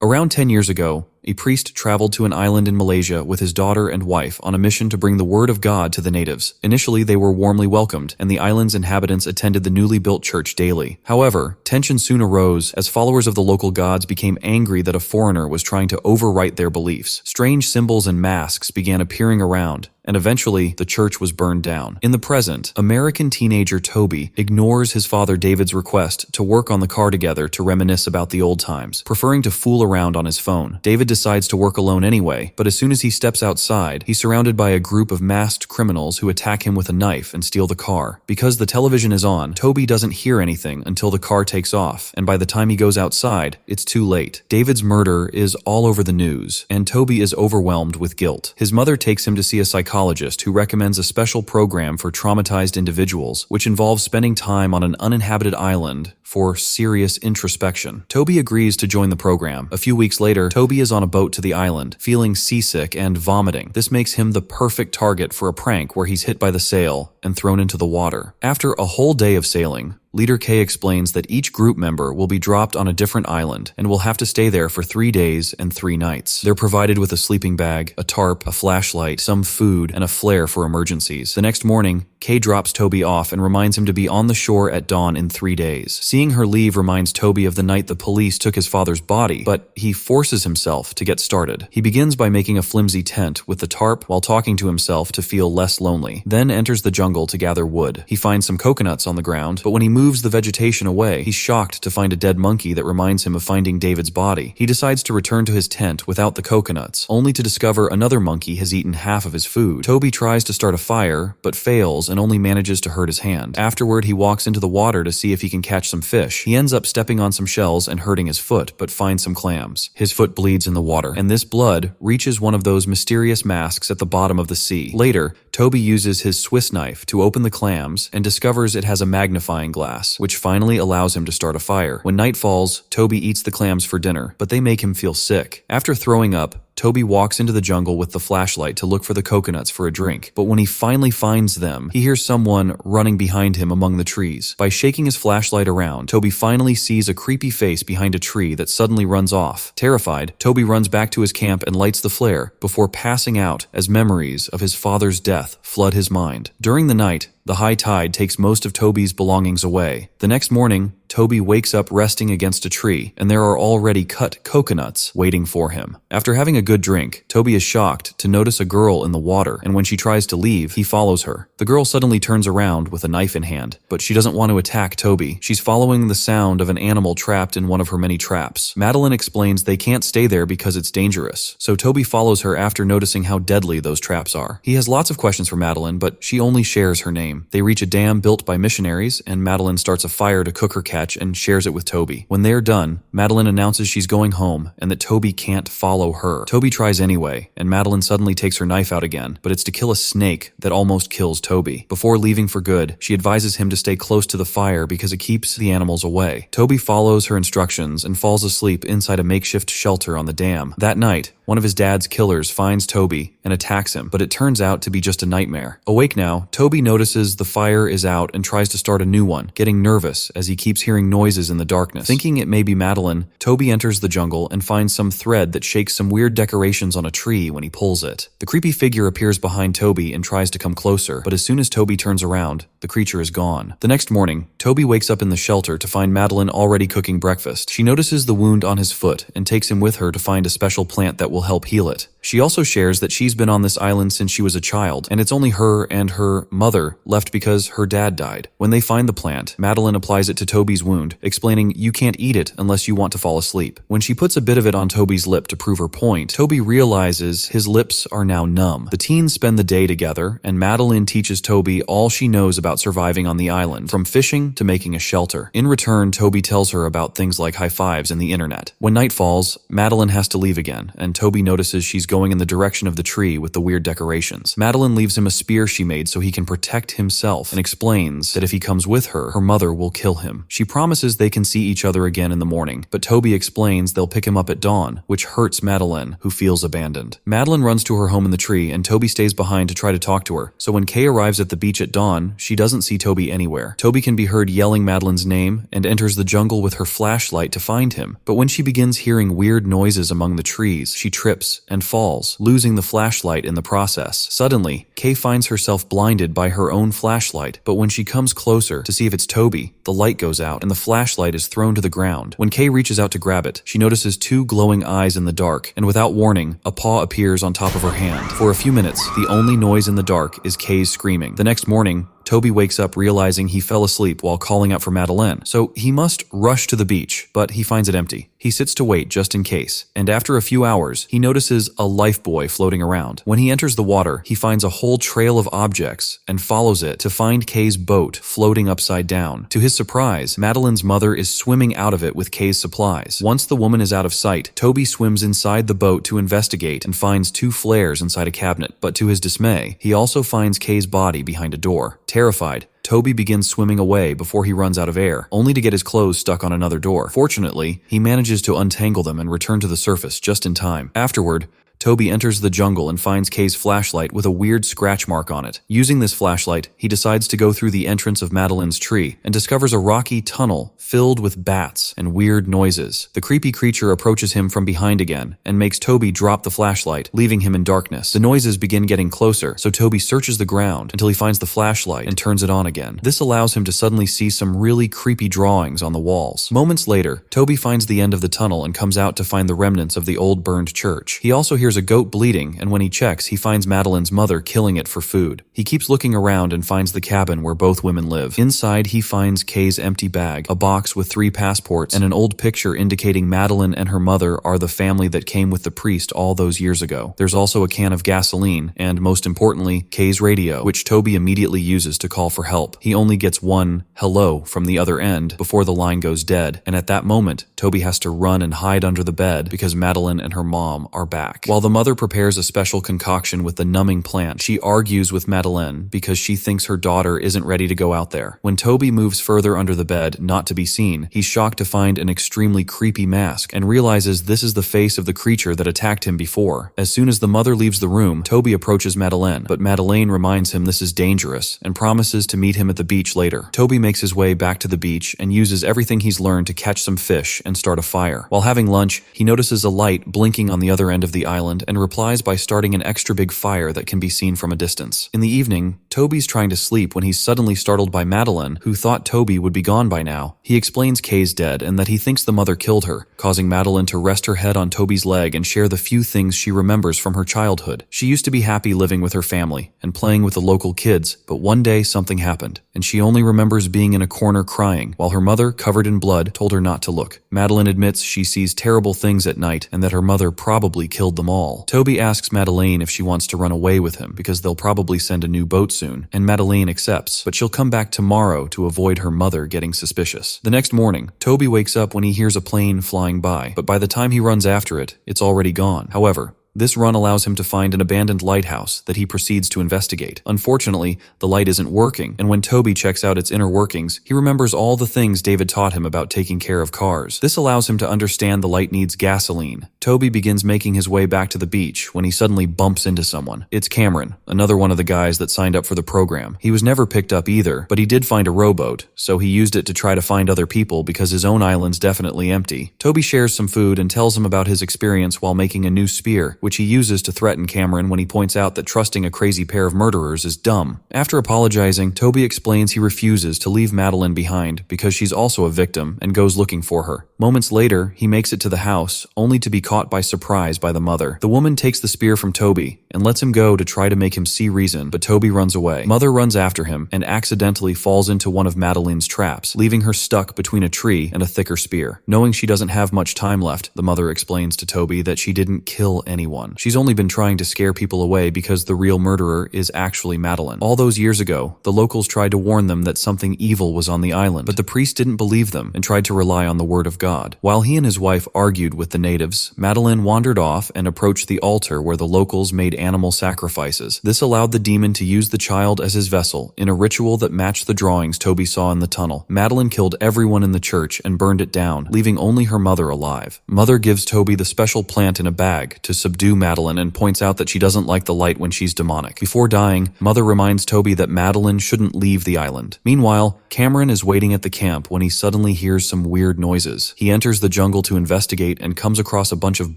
Around 10 years ago, a priest traveled to an island in Malaysia with his daughter and wife on a mission to bring the word of God to the natives. Initially, they were warmly welcomed, and the island's inhabitants attended the newly built church daily. However, tension soon arose as followers of the local gods became angry that a foreigner was trying to overwrite their beliefs. Strange symbols and masks began appearing around, and eventually, the church was burned down. In the present, American teenager Toby ignores his father David's request to work on the car together to reminisce about the old times, preferring to fool around on his phone. David decides to work alone anyway, but as soon as he steps outside, he's surrounded by a group of masked criminals who attack him with a knife and steal the car. Because the television is on, Toby doesn't hear anything until the car takes off, and by the time he goes outside, it's too late. David's murder is all over the news, and Toby is overwhelmed with guilt. His mother takes him to see a psychologist who recommends a special program for traumatized individuals, which involves spending time on an uninhabited island for serious introspection. Toby agrees to join the program. A few weeks later, Toby is on a boat to the island, feeling seasick and vomiting. This makes him the perfect target for a prank where he's hit by the sail and thrown into the water. After a whole day of sailing, Leader K explains that each group member will be dropped on a different island and will have to stay there for 3 days and 3 nights. They're provided with a sleeping bag, a tarp, a flashlight, some food, and a flare for emergencies. The next morning, K drops Toby off and reminds him to be on the shore at dawn in 3 days. Seeing her leave reminds Toby of the night the police took his father's body, but he forces himself to get started. He begins by making a flimsy tent with the tarp while talking to himself to feel less lonely, then enters the jungle to gather wood. He finds some coconuts on the ground, but when he moves the vegetation away, he's shocked to find a dead monkey that reminds him of finding David's body. He decides to return to his tent without the coconuts, only to discover another monkey has eaten half of his food. Toby tries to start a fire, but fails and only manages to hurt his hand. Afterward, he walks into the water to see if he can catch some fish. He ends up stepping on some shells and hurting his foot, but finds some clams. His foot bleeds in the water, and this blood reaches one of those mysterious masks at the bottom of the sea. Later, Toby uses his Swiss knife to open the clams and discovers it has a magnifying glass, which finally allows him to start a fire. When night falls, Toby eats the clams for dinner, but they make him feel sick. After throwing up, Toby walks into the jungle with the flashlight to look for the coconuts for a drink, but when he finally finds them, he hears someone running behind him among the trees. By shaking his flashlight around, Toby finally sees a creepy face behind a tree that suddenly runs off. Terrified, Toby runs back to his camp and lights the flare before passing out as memories of his father's death flood his mind. During the night, the high tide takes most of Toby's belongings away. The next morning, Toby wakes up resting against a tree, and there are already cut coconuts waiting for him. After having a good drink, Toby is shocked to notice a girl in the water, and when she tries to leave, he follows her. The girl suddenly turns around with a knife in hand, but she doesn't want to attack Toby. She's following the sound of an animal trapped in one of her many traps. Madeline explains they can't stay there because it's dangerous, so Toby follows her after noticing how deadly those traps are. He has lots of questions for Madeline, but she only shares her name. They reach a dam built by missionaries, and Madeline starts a fire to cook her catch and shares it with Toby. When they're done, Madeline announces she's going home and that Toby can't follow her. Toby tries anyway, and Madeline suddenly takes her knife out again, but it's to kill a snake that almost kills Toby. Before leaving for good, she advises him to stay close to the fire because it keeps the animals away. Toby follows her instructions and falls asleep inside a makeshift shelter on the dam. That night, one of his dad's killers finds Toby and attacks him, but it turns out to be just a nightmare. Awake now, Toby notices the fire is out and tries to start a new one, getting nervous as he keeps hearing noises in the darkness. Thinking it may be Madeline, Toby enters the jungle and finds some thread that shakes some weird decorations on a tree when he pulls it. The creepy figure appears behind Toby and tries to come closer, but as soon as Toby turns around, the creature is gone. The next morning, Toby wakes up in the shelter to find Madeline already cooking breakfast. She notices the wound on his foot and takes him with her to find a special plant that will help heal it. She also shares that she's been on this island since she was a child, and it's only her and her mother left because her dad died. When they find the plant, Madeline applies it to Toby's wound, explaining you can't eat it unless you want to fall asleep. When she puts a bit of it on Toby's lip to prove her point, Toby realizes his lips are now numb. The teens spend the day together, and Madeline teaches Toby all she knows about surviving on the island, from fishing to making a shelter. In return, Toby tells her about things like high fives and the internet. When night falls, Madeline has to leave again, and Toby notices she's going in the direction of the tree with the weird decorations. Madeline leaves him a spear she made so he can protect himself and explains that if he comes with her, her mother will kill him. She promises they can see each other again in the morning, but Toby explains they'll pick him up at dawn, which hurts Madeline, who feels abandoned. Madeline runs to her home in the tree, and Toby stays behind to try to talk to her. So when Kay arrives at the beach at dawn, she doesn't see Toby anywhere. Toby can be heard yelling Madeline's name and enters the jungle with her flashlight to find him. But when she begins hearing weird noises among the trees, she trips and falls, losing the flashlight in the process. Suddenly, Kay finds herself blinded by her own flashlight, but when she comes closer to see if it's Toby, the light goes out and the flashlight is thrown to the ground. When Kay reaches out to grab it, she notices two glowing eyes in the dark, and without warning, a paw appears on top of her hand. For a few minutes, the only noise in the dark is Kay's screaming. The next morning, Toby wakes up realizing he fell asleep while calling out for Madeleine, so he must rush to the beach, but he finds it empty. He sits to wait just in case, and after a few hours, he notices a lifebuoy floating around. When he enters the water, he finds a whole trail of objects and follows it to find Kay's boat floating upside down. To his surprise, Madeleine's mother is swimming out of it with Kay's supplies. Once the woman is out of sight, Toby swims inside the boat to investigate and finds two flares inside a cabinet, but to his dismay, he also finds Kay's body behind a door. Terrified, Toby begins swimming away before he runs out of air, only to get his clothes stuck on another door. Fortunately, he manages to untangle them and return to the surface just in time. Afterward, Toby enters the jungle and finds Kay's flashlight with a weird scratch mark on it. Using this flashlight, he decides to go through the entrance of Madeleine's tree and discovers a rocky tunnel filled with bats and weird noises. The creepy creature approaches him from behind again and makes Toby drop the flashlight, leaving him in darkness. The noises begin getting closer, so Toby searches the ground until he finds the flashlight and turns it on again. This allows him to suddenly see some really creepy drawings on the walls. Moments later, Toby finds the end of the tunnel and comes out to find the remnants of the old burned church. He also hears a goat bleeding, and when he checks, he finds Madeleine's mother killing it for food. He keeps looking around and finds the cabin where both women live. Inside, he finds Kay's empty bag, a box with 3 passports, and an old picture indicating Madeleine and her mother are the family that came with the priest all those years ago. There's also a can of gasoline, and most importantly, Kay's radio, which Toby immediately uses to call for help. He only gets one hello from the other end before the line goes dead, and at that moment, Toby has to run and hide under the bed because Madeleine and her mom are back. While the mother prepares a special concoction with the numbing plant, she argues with Madeleine because she thinks her daughter isn't ready to go out there. When Toby moves further under the bed, not to be seen, he's shocked to find an extremely creepy mask and realizes this is the face of the creature that attacked him before. As soon as the mother leaves the room, Toby approaches Madeleine, but Madeleine reminds him this is dangerous and promises to meet him at the beach later. Toby makes his way back to the beach and uses everything he's learned to catch some fish and start a fire. While having lunch, he notices a light blinking on the other end of the island and replies by starting an extra big fire that can be seen from a distance. In the evening, Toby's trying to sleep when he's suddenly startled by Madeleine, who thought Toby would be gone by now. He explains Kay's dead and that he thinks the mother killed her, causing Madeleine to rest her head on Toby's leg and share the few things she remembers from her childhood. She used to be happy living with her family and playing with the local kids, but one day something happened, and she only remembers being in a corner crying, while her mother, covered in blood, told her not to look. Madeleine admits she sees terrible things at night and that her mother probably killed them all. Toby asks Madeleine if she wants to run away with him because they'll probably send a new boat soon, and Madeleine accepts, but she'll come back tomorrow to avoid her mother getting suspicious. The next morning, Toby wakes up when he hears a plane flying by, but by the time he runs after it, it's already gone. However, this run allows him to find an abandoned lighthouse that he proceeds to investigate. Unfortunately, the light isn't working, and when Toby checks out its inner workings, he remembers all the things David taught him about taking care of cars. This allows him to understand the light needs gasoline. Toby begins making his way back to the beach when he suddenly bumps into someone. It's Cameron, another one of the guys that signed up for the program. He was never picked up either, but he did find a rowboat, so he used it to try to find other people because his own island's definitely empty. Toby shares some food and tells him about his experience while making a new spear, which he uses to threaten Cameron when he points out that trusting a crazy pair of murderers is dumb. After apologizing, Toby explains he refuses to leave Madeleine behind because she's also a victim and goes looking for her. Moments later, he makes it to the house, only to be caught by surprise by the mother. The woman takes the spear from Toby and lets him go to try to make him see reason, but Toby runs away. Mother runs after him and accidentally falls into one of Madeleine's traps, leaving her stuck between a tree and a thicker spear. Knowing she doesn't have much time left, the mother explains to Toby that she didn't kill anyone. anyone. She's only been trying to scare people away because the real murderer is actually Madeline. All those years ago, the locals tried to warn them that something evil was on the island, but the priest didn't believe them and tried to rely on the word of God. While he and his wife argued with the natives, Madeline wandered off and approached the altar where the locals made animal sacrifices. This allowed the demon to use the child as his vessel in a ritual that matched the drawings Toby saw in the tunnel. Madeline killed everyone in the church and burned it down, leaving only her mother alive. Mother gives Toby the special plant in a bag to subdue Madeline and points out that she doesn't like the light when she's demonic. Before dying, Mother reminds Toby that Madeline shouldn't leave the island. Meanwhile, Cameron is waiting at the camp when he suddenly hears some weird noises. He enters the jungle to investigate and comes across a bunch of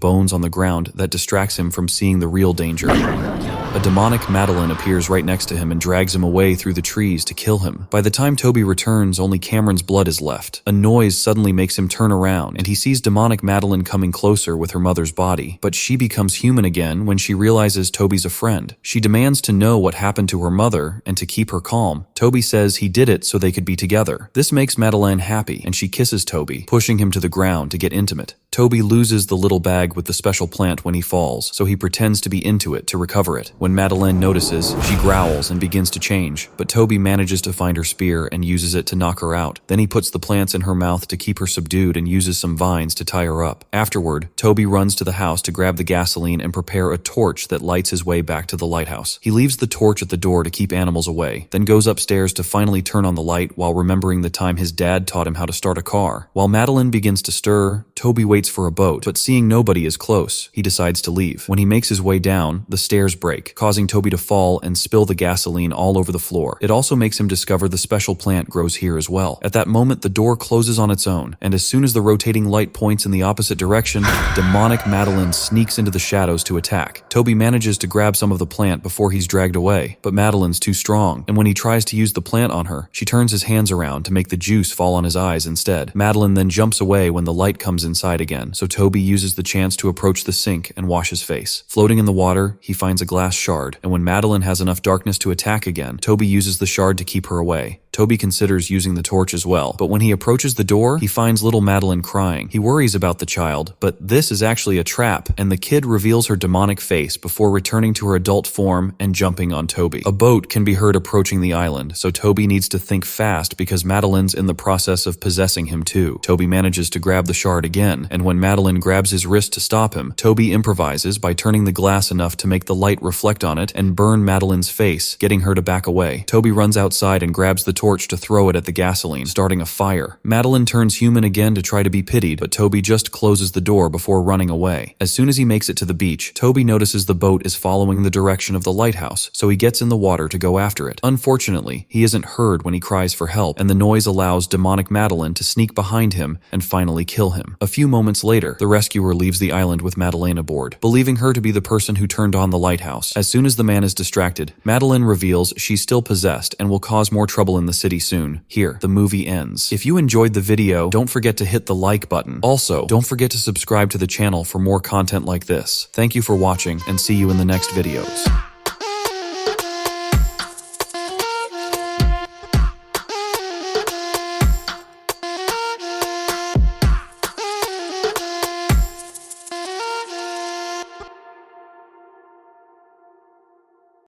bones on the ground that distracts him from seeing the real danger. A demonic Madeline appears right next to him and drags him away through the trees to kill him. By the time Toby returns, only Cameron's blood is left. A noise suddenly makes him turn around, and he sees demonic Madeline coming closer with her mother's body. But she becomes human again when she realizes Toby's a friend. She demands to know what happened to her mother, and to keep her calm, Toby says he did it so they could be together. This makes Madeline happy, and she kisses Toby, pushing him to the ground to get intimate. Toby loses the little bag with the special plant when he falls, so he pretends to be into it to recover it. When Madeline notices, she growls and begins to change, but Toby manages to find her spear and uses it to knock her out. Then he puts the plants in her mouth to keep her subdued and uses some vines to tie her up. Afterward, Toby runs to the house to grab the gasoline and prepare a torch that lights his way back to the lighthouse. He leaves the torch at the door to keep animals away, then goes upstairs to finally turn on the light while remembering the time his dad taught him how to start a car. While Madeline begins to stir, Toby waits for a boat, but seeing nobody is close, he decides to leave. When he makes his way down, the stairs break, causing Toby to fall and spill the gasoline all over the floor. It also makes him discover the special plant grows here as well. At that moment, the door closes on its own, and as soon as the rotating light points in the opposite direction, demonic Madeline sneaks into the shadows to attack. Toby manages to grab some of the plant before he's dragged away, but Madeline's too strong, and when he tries to use the plant on her, she turns his hands around to make the juice fall on his eyes instead. Madeline then jumps away when the light comes inside again, so Toby uses the chance to approach the sink and wash his face. Floating in the water, he finds a glass shard, and when Madeline has enough darkness to attack again, Toby uses the shard to keep her away. Toby considers using the torch as well, but when he approaches the door, he finds little Madeline crying. He worries about the child, but this is actually a trap, and the kid reveals her demonic face before returning to her adult form and jumping on Toby. A boat can be heard approaching the island, so Toby needs to think fast because Madeline's in the process of possessing him too. Toby manages to grab the shard again, and when Madeline grabs his wrist to stop him, Toby improvises by turning the glass enough to make the light reflect on it and burn Madeline's face, getting her to back away. Toby runs outside and grabs the torch to throw it at the gasoline, starting a fire. Madeline turns human again to try to be pitied, but Toby just closes the door before running away. As soon as he makes it to the beach, Toby notices the boat is following the direction of the lighthouse, so he gets in the water to go after it. Unfortunately, he isn't heard when he cries for help, and the noise allows demonic Madeline to sneak behind him and finally kill him. A few moments later, the rescuer leaves the island with Madeline aboard, believing her to be the person who turned on the lighthouse. As soon as the man is distracted, Madeline reveals she's still possessed and will cause more trouble in the city soon. Here, the movie ends. If you enjoyed the video, don't forget to hit the like button. Also, don't forget to subscribe to the channel for more content like this. Thank you for watching, and see you in the next videos.